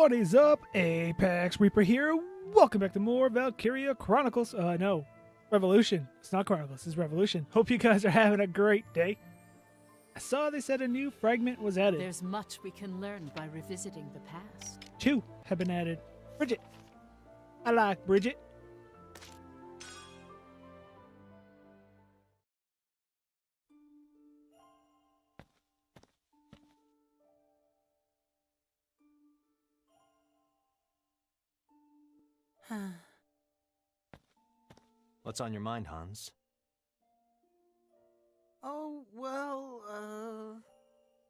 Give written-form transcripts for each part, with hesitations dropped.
What is up? ApexReaper here. Welcome back to more Valkyria Chronicles. No, Revolution. It's not Chronicles, it's Revolution. Hope you guys are having a great day. I saw they said a new fragment was added. There's much we can learn by revisiting the past. 2 have been added. Bridget. I like Bridget. What's on your mind, Hans? Oh, well,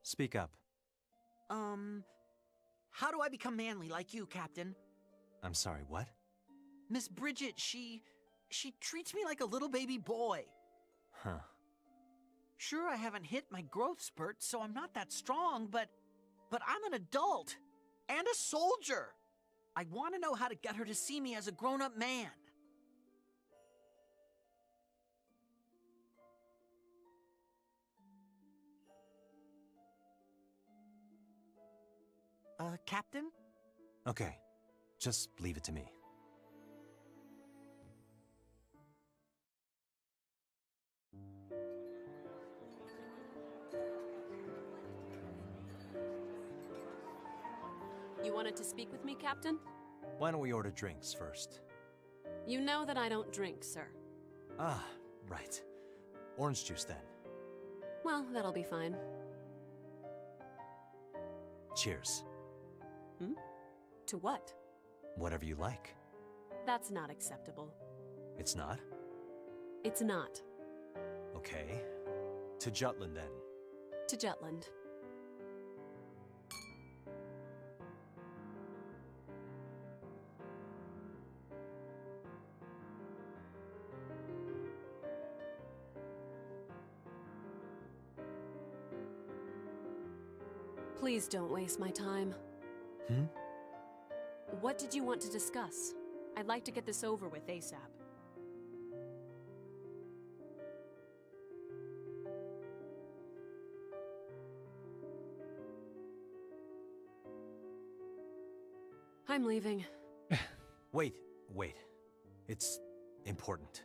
Speak up. how do I become manly like you, Captain? I'm sorry, what? Miss Bridget, she treats me like a little baby boy. Huh. Sure, I haven't hit my growth spurt, so I'm not that strong, but I'm an adult and a soldier. I want to know how to get her to see me as a grown-up man. Captain? Okay, just leave it to me. You wanted to speak with me, Captain? Why don't we order drinks first? You know that I don't drink, sir. Ah, right. Orange juice then. Well, that'll be fine. Cheers. To what? Whatever you like. That's not acceptable. It's not? It's not. Okay. To Jutland then. To Jutland. Please don't waste my time. What did you want to discuss? I'd like to get this over with ASAP. I'm leaving. Wait. It's important.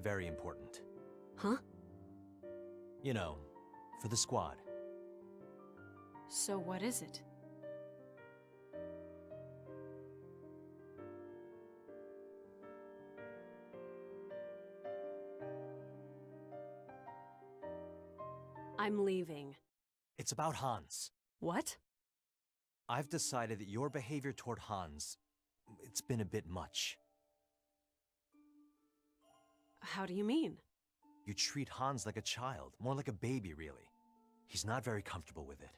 Very important. Huh? You know, for the squad. So what is it? I'm leaving. It's about Hans. What? I've decided that your behavior toward Hans, it's been a bit much. How do you mean? You treat Hans like a child, more like a baby, really. He's not very comfortable with it.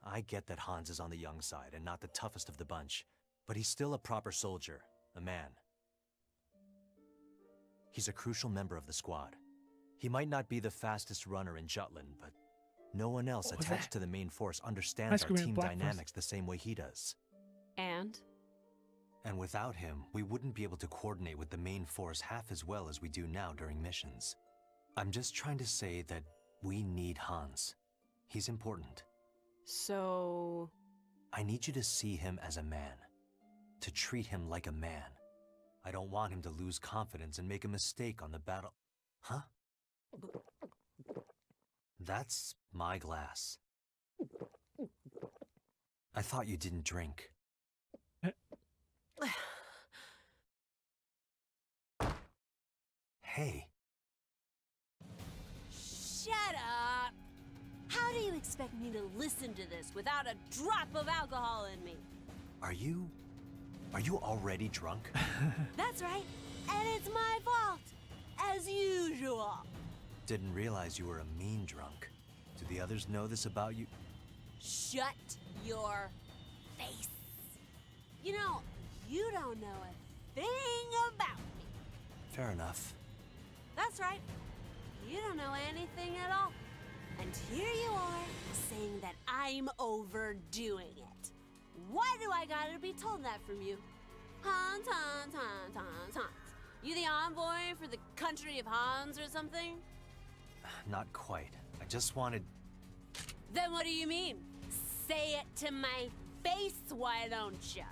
I get that Hans is on the young side and not the toughest of the bunch, but he's still a proper soldier, a man. He's a crucial member of the squad. He might not be the fastest runner in Jutland, but no one else attached to the main force understands our team dynamics the same way he does. And? And without him, we wouldn't be able to coordinate with the main force half as well as we do now during missions. I'm just trying to say that we need Hans. He's important. So... I need you to see him as a man. To treat him like a man. I don't want him to lose confidence and make a mistake on the battle... Huh? That's my glass. I thought you didn't drink. Hey. Shut up! How do you expect me to listen to this without a drop of alcohol in me? Are you already drunk? That's right, and it's my fault, as usual. Didn't realize you were a mean drunk. Do the others know this about you? Shut your face. You know, you don't know a thing about me. Fair enough. That's right. You don't know anything at all. And here you are, saying that I'm overdoing it. Why do I gotta be told that from you? Hans. You the envoy for the country of Hans or something? Not quite. I just wanted... Then what do you mean? Say it to my face, why don't ya?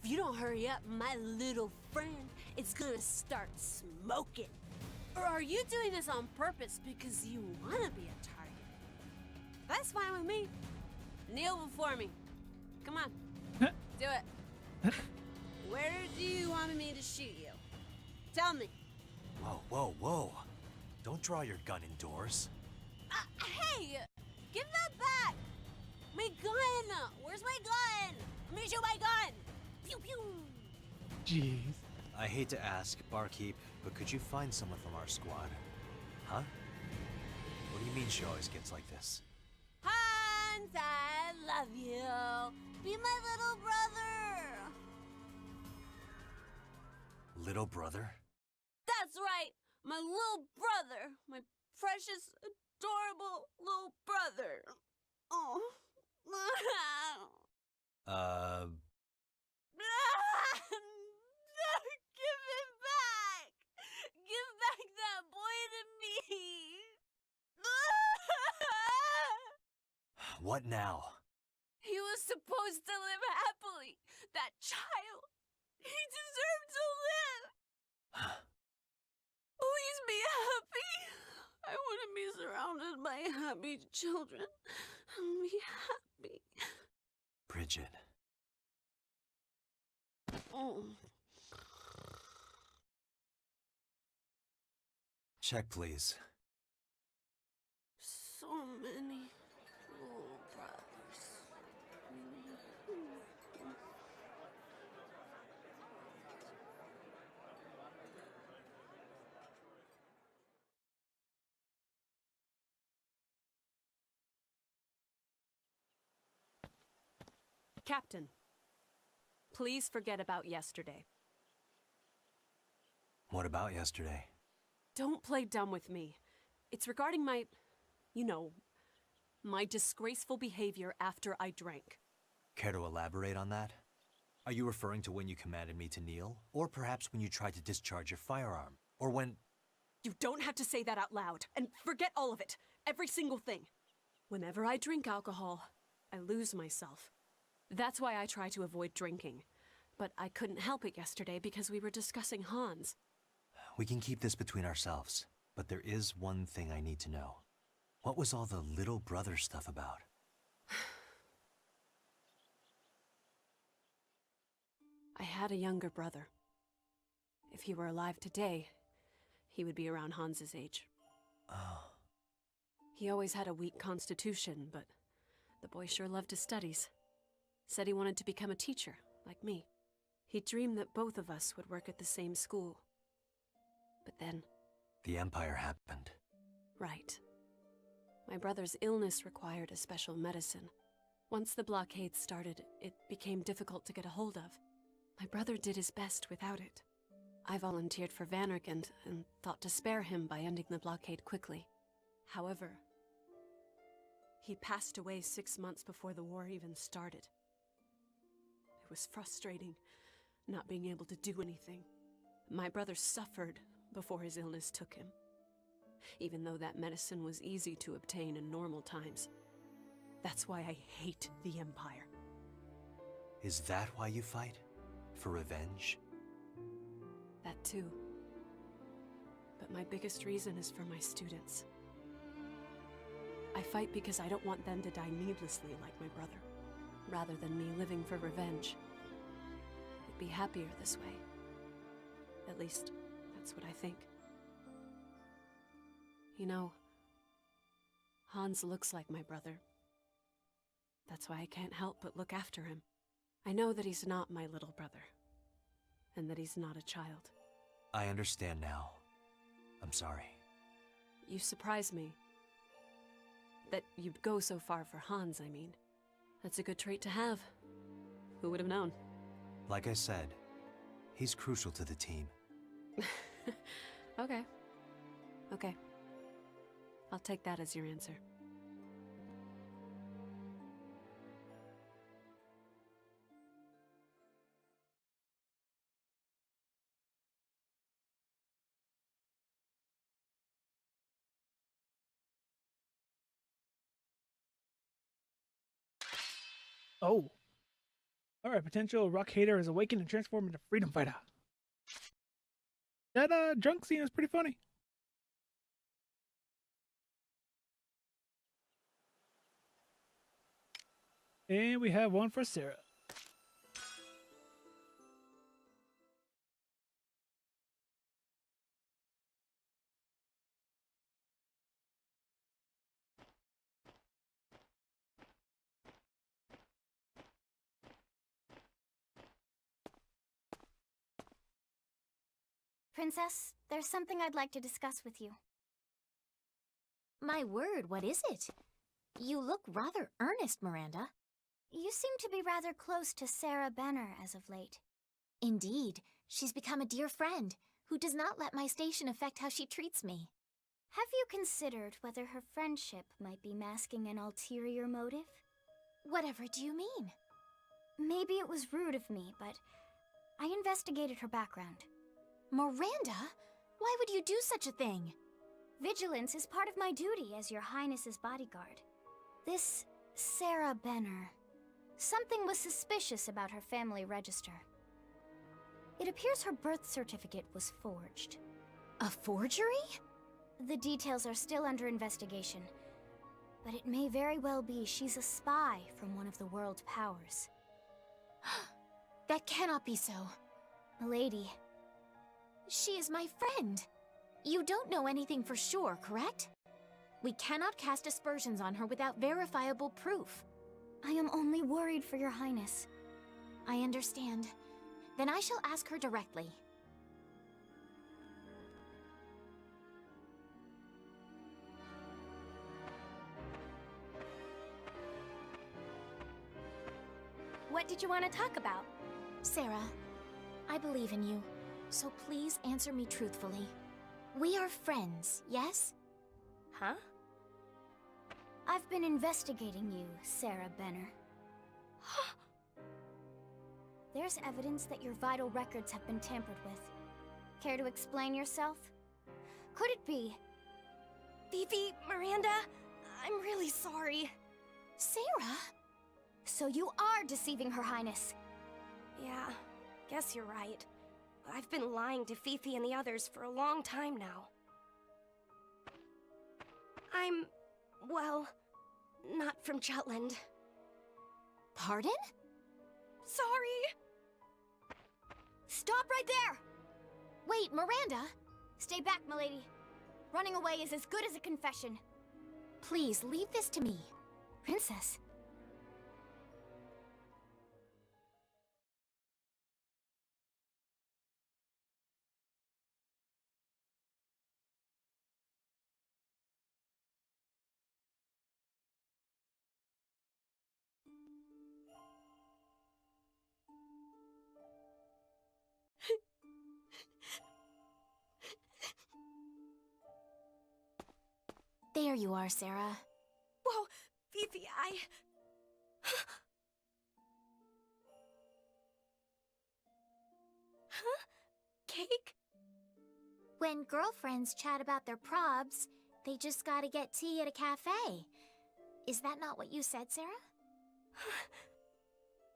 If you don't hurry up, my little friend is gonna start smoking. Or are you doing this on purpose because you wanna be a target? That's fine with me. Kneel before me. Come on. Do it. Where do you want me to shoot you? Tell me. Whoa, whoa, whoa. Don't draw your gun indoors. Hey! Give that back! My gun! Where's my gun? I'm gonna shoot my gun! Pew pew! Jeez. I hate to ask, Barkeep, but could you find someone from our squad? Huh? What do you mean she always gets like this? Hans, I love you! Be my little brother! Little brother? That's right! My little brother! My precious, adorable little brother! Oh. Give him back! Give back that boy to me! What now? He was supposed to live happily. That child. He deserved to live. Please be happy. I want to be surrounded by happy children. Be happy. Bridget. Oh. Check, please. So many little brothers. Captain, please forget about yesterday. What about yesterday? Don't play dumb with me. It's regarding my, my disgraceful behavior after I drank. Care to elaborate on that? Are you referring to when you commanded me to kneel? Or perhaps when you tried to discharge your firearm? Or when... You don't have to say that out loud, and forget all of it. Every single thing. Whenever I drink alcohol, I lose myself. That's why I try to avoid drinking. But I couldn't help it yesterday because we were discussing Hans. We can keep this between ourselves, but there is one thing I need to know. What was all the little brother stuff about? I had a younger brother. If he were alive today, he would be around Hans's age. Oh. He always had a weak constitution, but the boy sure loved his studies. Said he wanted to become a teacher, like me. He dreamed that both of us would work at the same school. But then... The Empire happened. Right. My brother's illness required a special medicine. Once the blockade started, it became difficult to get a hold of. My brother did his best without it. I volunteered for Vanderkant and thought to spare him by ending the blockade quickly. However, he passed away 6 months before the war even started. It was frustrating, not being able to do anything. My brother suffered before his illness took him. Even though that medicine was easy to obtain in normal times. That's why I hate the Empire. Is that why you fight? For revenge? That too. But my biggest reason is for my students. I fight because I don't want them to die needlessly like my brother, rather than me living for revenge. I'd be happier this way. At least, that's what I think. You know, Hans looks like my brother. That's why I can't help but look after him. I know that he's not my little brother, and that he's not a child. I understand now. I'm sorry. You surprise me. That you'd go so far for Hans, I mean. That's a good trait to have. Who would have known? Like I said, he's crucial to the team. Okay. Okay. I'll take that as your answer. Oh. Alright, potential rock hater is awakened and transformed into freedom fighter. That drunk scene is pretty funny. And we have one for Sarah. Princess, there's something I'd like to discuss with you. My word, what is it? You look rather earnest, Miranda. You seem to be rather close to Sarah Benner as of late. Indeed, she's become a dear friend who does not let my station affect how she treats me. Have you considered whether her friendship might be masking an ulterior motive? Whatever do you mean? Maybe it was rude of me, but I investigated her background. Miranda? Why would you do such a thing? Vigilance is part of my duty as your Highness's bodyguard. This Sarah Benner. Something was suspicious about her family register. It appears her birth certificate was forged. A forgery? The details are still under investigation, but it may very well be she's a spy from one of the world powers. That cannot be so. Milady. She is my friend. You don't know anything for sure, correct? We cannot cast aspersions on her without verifiable proof. I am only worried for your Highness. I understand. Then I shall ask her directly. What did you want to talk about? Sarah, I believe in you, so please answer me truthfully. We are friends, yes? Huh? I've been investigating you, Sarah Benner. There's evidence that your vital records have been tampered with. Care to explain yourself? Could it be? Fifi, Miranda, I'm really sorry. Sarah? So you are deceiving Her Highness. Yeah, guess you're right. I've been lying to Fifi and the others for a long time now. I'm, well, not from Jutland. Pardon? Sorry! Stop right there! Wait, Miranda! Stay back, milady. Running away is as good as a confession. Please, leave this to me. Princess. There you are, Sarah. Whoa, Fifi, Huh? Cake? When girlfriends chat about their probs, they just gotta get tea at a cafe. Is that not what you said, Sarah?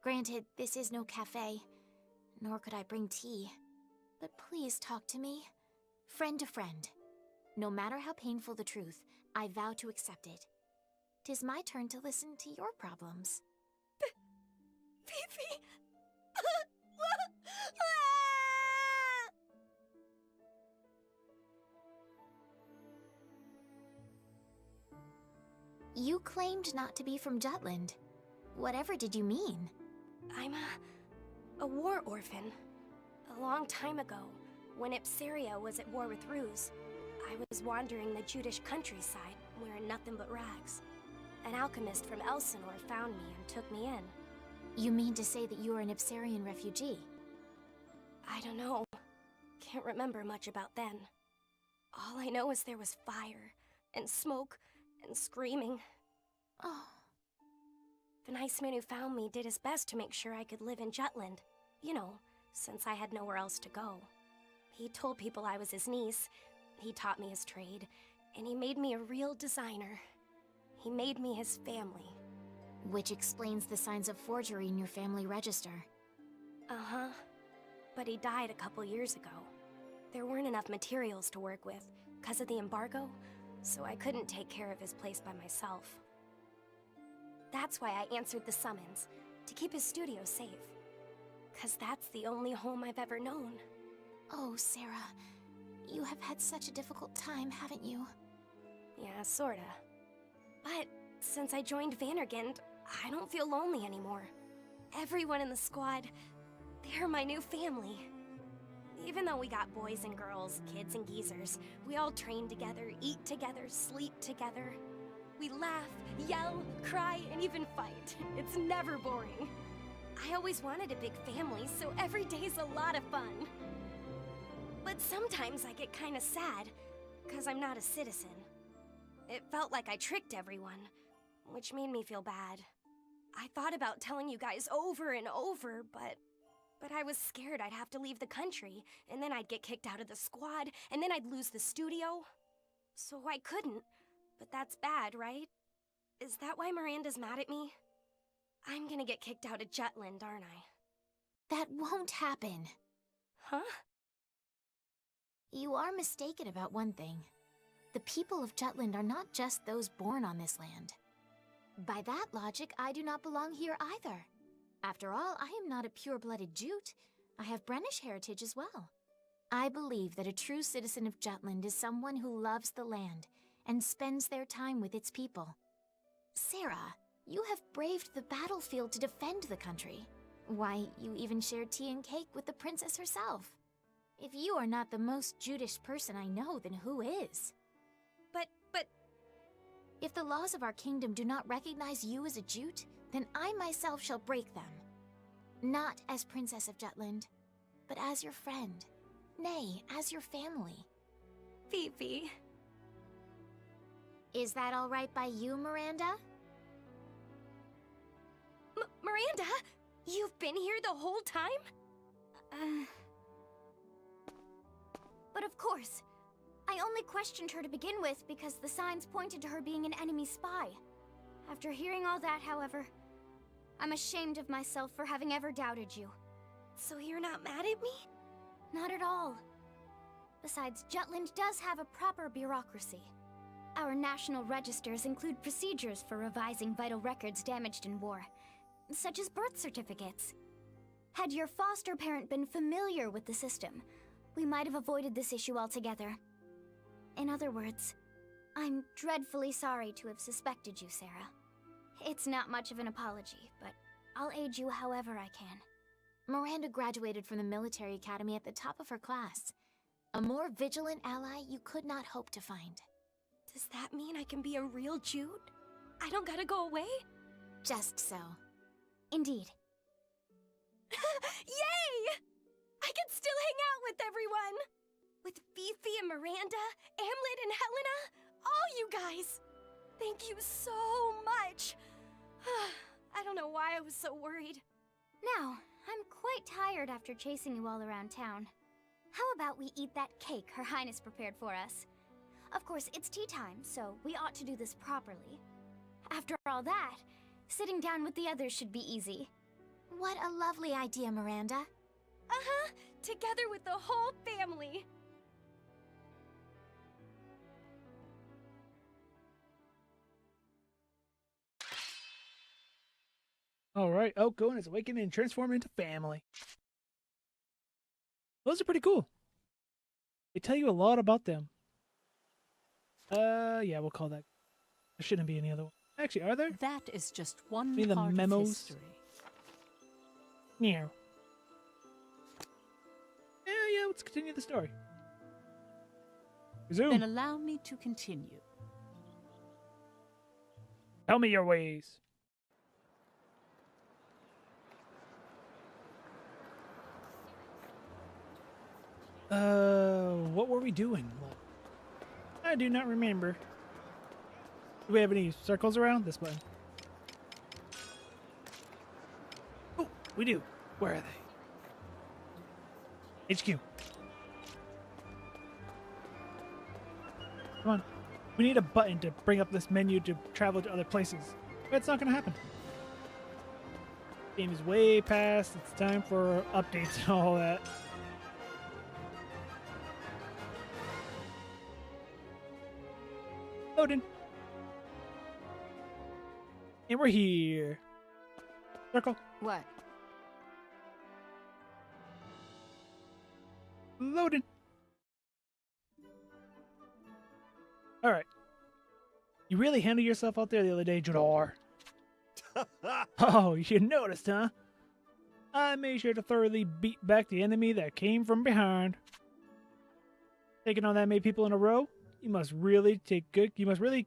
Granted, this is no cafe, nor could I bring tea. But please talk to me, friend to friend. No matter how painful the truth, I vow to accept it. 'Tis my turn to listen to your problems. Fifi! You claimed not to be from Jutland. Whatever did you mean? I'm a war orphan. A long time ago, when Ipsaria was at war with Ruse, I was wandering the Jutish countryside, wearing nothing but rags. An alchemist from Elsinore found me and took me in. You mean to say that you are an Ipsarian refugee? I don't know. Can't remember much about then. All I know is there was fire, and smoke, and screaming. Oh. The nice man who found me did his best to make sure I could live in Jutland. You know, since I had nowhere else to go. He told people I was his niece. He taught me his trade, and he made me a real designer. He made me his family. which explains the signs of forgery in your family register. Uh-huh. But he died a couple years ago. There weren't enough materials to work with because of the embargo, so I couldn't take care of his place by myself. That's why I answered the summons, to keep his studio safe. Because that's the only home I've ever known. Oh, Sarah, you have had such a difficult time, haven't you? Yeah, sorta. But since I joined Vandergand, I don't feel lonely anymore. Everyone in the squad, they're my new family. Even though we got boys and girls, kids and geezers, we all train together, eat together, sleep together. We laugh, yell, cry, and even fight. It's never boring. I always wanted a big family, so every day's a lot of fun. But sometimes I get kinda sad, because I'm not a citizen. It felt like I tricked everyone, which made me feel bad. I thought about telling you guys over and over, but I was scared I'd have to leave the country, and then I'd get kicked out of the squad, and then I'd lose the studio. So I couldn't, but that's bad, right? Is that why Miranda's mad at me? I'm gonna get kicked out of Jutland, aren't I? That won't happen. Huh? You are mistaken about one thing. The people of Jutland are not just those born on this land. By that logic, I do not belong here either. After all, I am not a pure-blooded Jute. I have Brennish heritage as well. I believe that a true citizen of Jutland is someone who loves the land and spends their time with its people. Sarah, you have braved the battlefield to defend the country. Why, you even shared tea and cake with the princess herself. If you are not the most Jutish person I know, then who is? But... If the laws of our kingdom do not recognize you as a Jute, then I myself shall break them. Not as Princess of Jutland, but as your friend. Nay, as your family. Fifi. Is that all right by you, Miranda? Miranda? You've been here the whole time? But of course. I only questioned her to begin with because the signs pointed to her being an enemy spy. After hearing all that, however, I'm ashamed of myself for having ever doubted you. So you're not mad at me? Not at all. Besides, Jutland does have a proper bureaucracy. Our national registers include procedures for revising vital records damaged in war, such as birth certificates. Had your foster parent been familiar with the system, we might have avoided this issue altogether. In other words, I'm dreadfully sorry to have suspected you, Sarah. It's not much of an apology, but I'll aid you however I can. Miranda graduated from the military academy at the top of her class. A more vigilant ally you could not hope to find. Does that mean I can be a real Jute? I don't gotta go away? Just so. Indeed. Yay! I can still hang out with everyone! With Fifi and Miranda, Amlet and Helena, all you guys! Thank you so much! I don't know why I was so worried. Now, I'm quite tired after chasing you all around town. How about we eat that cake Her Highness prepared for us? Of course, it's tea time, so we ought to do this properly. After all that, sitting down with the others should be easy. What a lovely idea, Miranda. Uh-huh, together with the whole family. Alright, Oko is awakened and transformed into family. Those are pretty cool. They tell you a lot about them. Yeah, we'll call that. There shouldn't be any other one. Actually, are there? That is just one Maybe the part memos? of history. Yeah. Yeah, let's continue the story. Resume. Then allow me to continue. Tell me your ways. What were we doing? I do not remember. Do we have any circles around? This button. Oh, we do. Where are they? HQ. Come on. We need a button to bring up this menu to travel to other places. But it's not going to happen. Game is way past. It's time for updates and all that. Loading. And we're here. Circle. What? Loading. Alright. You really handled yourself out there the other day, Judor. Oh, you noticed, huh? I made sure to thoroughly beat back the enemy that came from behind. Taking on that many people in a row, you must really take really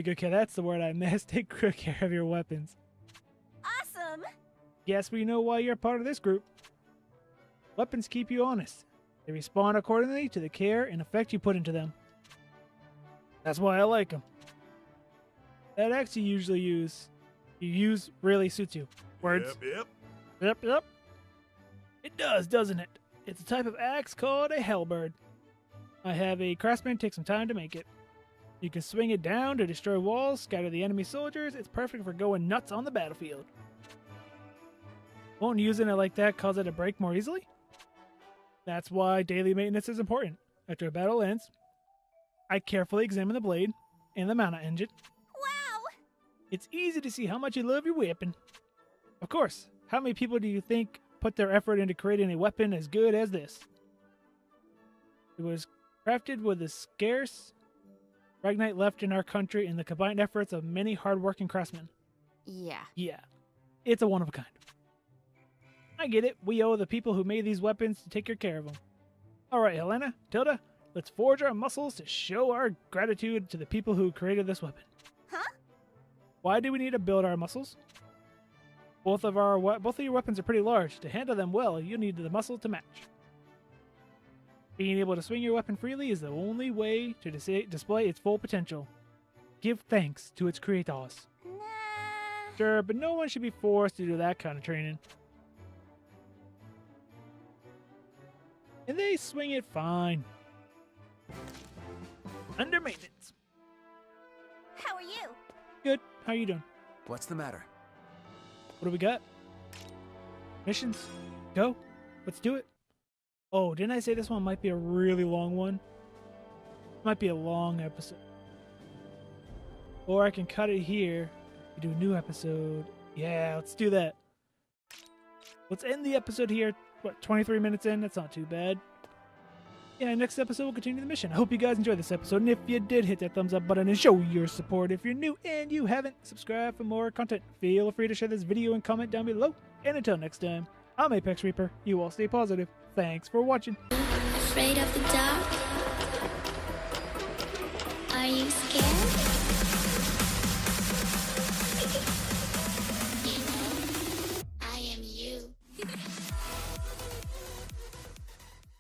good care. That's the word I missed. Take good care of your weapons. Awesome! Yes, we know why you're part of this group. Weapons keep you honest. They respond accordingly to the care and effect you put into them. That's why I like them. That axe you use really suits you. Words? Yep. It does, doesn't it? It's a type of axe called a halberd. I have a craftsman take some time to make it. You can swing it down to destroy walls, scatter the enemy soldiers. It's perfect for going nuts on the battlefield. Won't using it like that cause it to break more easily? That's why daily maintenance is important. After a battle ends, I carefully examine the blade and the mount engine. Wow! It's easy to see how much you love your weapon. Of course, how many people do you think put their effort into creating a weapon as good as this? It was crafted with the scarce Ragnite left in our country and the combined efforts of many hard-working craftsmen. Yeah. It's a one of a kind. I get it. We owe the people who made these weapons to take good care of them. All right, Helena, Tilda, let's forge our muscles to show our gratitude to the people who created this weapon. Huh? Why do we need to build our muscles? Both of your weapons are pretty large. To handle them well, you need the muscle to match. Being able to swing your weapon freely is the only way to display its full potential. Give thanks to its creators. Nah. Sure, but no one should be forced to do that kind of training. And they swing it fine. Under maintenance. How are you? Good. How you doing? What's the matter? What do we got? Missions? Go. Let's do it. Oh, didn't I say this one might be a really long one? Might be a long episode. Or I can cut it here. Do a new episode. Yeah, let's do that. Let's end the episode here. What, 23 minutes in? That's not too bad. Yeah, next episode we'll continue the mission. I hope you guys enjoyed this episode, and if you did, hit that thumbs up button and show your support. If you're new and you haven't subscribed for more content, feel free to share this video and comment down below. And until next time, I'm ApexReaper. You all stay positive. Thanks for watching. Afraid of the dark? Are you scared?